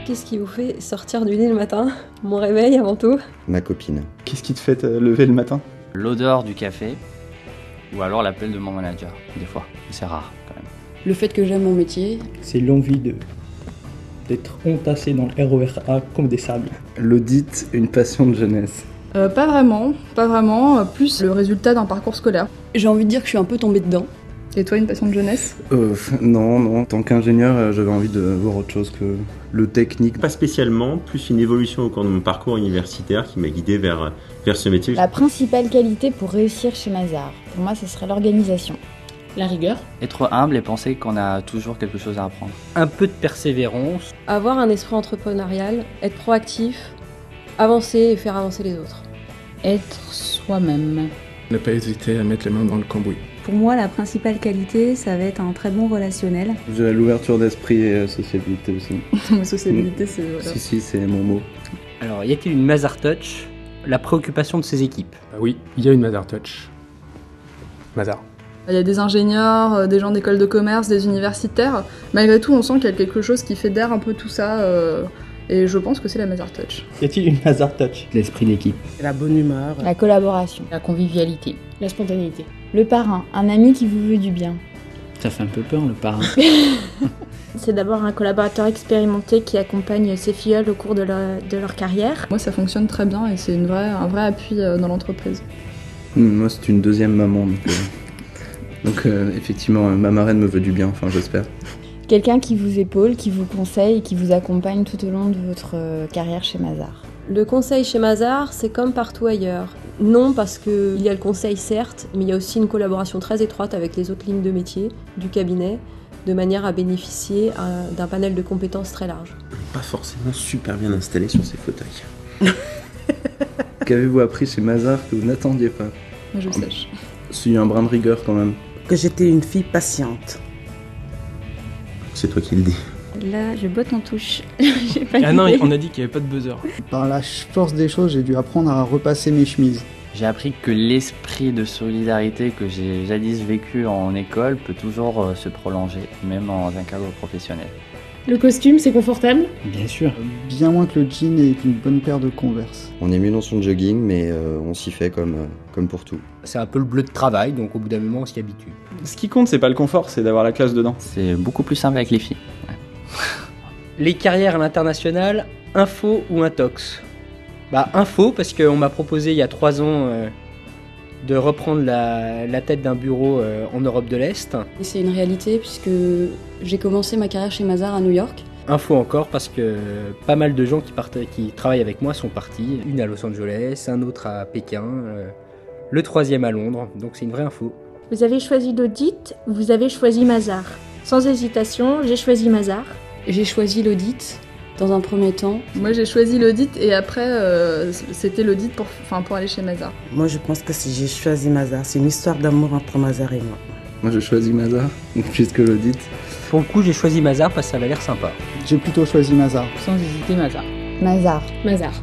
Qu'est-ce qui vous fait sortir du lit le matin? Mon réveil avant tout. Ma copine. Qu'est-ce qui te fait te lever le matin? L'odeur du café, ou alors l'appel de mon manager, des fois. C'est rare quand même. Le fait que j'aime mon métier. C'est l'envie d'être entassé dans le RER A comme des sables. L'audit, une passion de jeunesse. Pas vraiment, plus le résultat d'un parcours scolaire. J'ai envie de dire que je suis un peu tombée dedans. Et toi, une passion de jeunesse? Non. En tant qu'ingénieur, j'avais envie de voir autre chose que le technique. Pas spécialement, plus une évolution au cours de mon parcours universitaire qui m'a guidé vers ce métier. La principale qualité pour réussir chez Mazars, pour moi, ce serait l'organisation. La rigueur. Être humble et penser qu'on a toujours quelque chose à apprendre. Un peu de persévérance. Avoir un esprit entrepreneurial, être proactif, avancer et faire avancer les autres. Être soi-même. Ne pas hésiter à mettre les mains dans le cambouis. Pour moi, la principale qualité, ça va être un très bon relationnel. J'ai l'ouverture d'esprit et sociabilité aussi. Sociabilité, c'est... Voilà. Si, c'est mon mot. Alors, y a-t-il une Mazars Touch? La préoccupation de ses équipes. Oui, il y a une Mazars Touch. Mazars. Il y a des ingénieurs, des gens d'école de commerce, des universitaires. Malgré tout, on sent qu'il y a quelque chose qui fédère un peu tout ça. Et je pense que c'est la Mazars Touch. Y a-t-il une Mazars Touch? L'esprit d'équipe. La bonne humeur. La collaboration. La convivialité. La spontanéité. Le parrain, un ami qui vous veut du bien. Ça fait un peu peur le parrain. C'est d'abord un collaborateur expérimenté qui accompagne ses filleuls au cours de leur carrière. Moi, ça fonctionne très bien et c'est un vrai appui dans l'entreprise. Moi, c'est une deuxième maman. Donc effectivement, ma marraine me veut du bien, enfin j'espère. Quelqu'un qui vous épaule, qui vous conseille et qui vous accompagne tout au long de votre carrière chez Mazars. Le conseil chez Mazars, c'est comme partout ailleurs. Non, parce qu'il y a le conseil certes, mais il y a aussi une collaboration très étroite avec les autres lignes de métier du cabinet, de manière à bénéficier d'un panel de compétences très large. Pas forcément super bien installé sur ces fauteuils. Qu'avez-vous appris chez Mazars que vous n'attendiez pas? Moi, je sèche. Si, un brin de rigueur quand même. Que j'étais une fille patiente. C'est toi qui le dis. Là, je botte en touche. Ah non, on a dit qu'il n'y avait pas de buzzer. Par la force des choses, j'ai dû apprendre à repasser mes chemises. J'ai appris que l'esprit de solidarité que j'ai jadis vécu en école peut toujours se prolonger, même dans un cadre professionnel. Le costume, c'est confortable? Bien sûr. Bien moins que le jean et qu'une bonne paire de Converse. On est mieux dans son jogging, mais on s'y fait comme pour tout. C'est un peu le bleu de travail, donc au bout d'un moment, on s'y habitue. Ce qui compte, c'est pas le confort, c'est d'avoir la classe dedans. C'est beaucoup plus simple avec les filles. Ouais. Les carrières à l'international, info ou intox? Info, parce qu'on m'a proposé il y a 3 ans de reprendre la tête d'un bureau en Europe de l'Est. Et c'est une réalité puisque j'ai commencé ma carrière chez Mazars à New York. Info encore parce que pas mal de gens qui travaillent avec moi sont partis. Une à Los Angeles, un autre à Pékin, le 3e à Londres, donc c'est une vraie info. Vous avez choisi l'audit, vous avez choisi Mazars. Sans hésitation, j'ai choisi Mazars. J'ai choisi l'audit dans un premier temps. Moi, j'ai choisi l'audit et après, c'était l'audit pour aller chez Mazars. Moi, je pense que si j'ai choisi Mazars, c'est une histoire d'amour entre Mazars et moi. Moi, j'ai choisi Mazars, puisque l'audit. Pour le coup, j'ai choisi Mazars parce que ça avait l'air sympa. J'ai plutôt choisi Mazars. Sans hésiter, Mazars. Mazars. Mazars.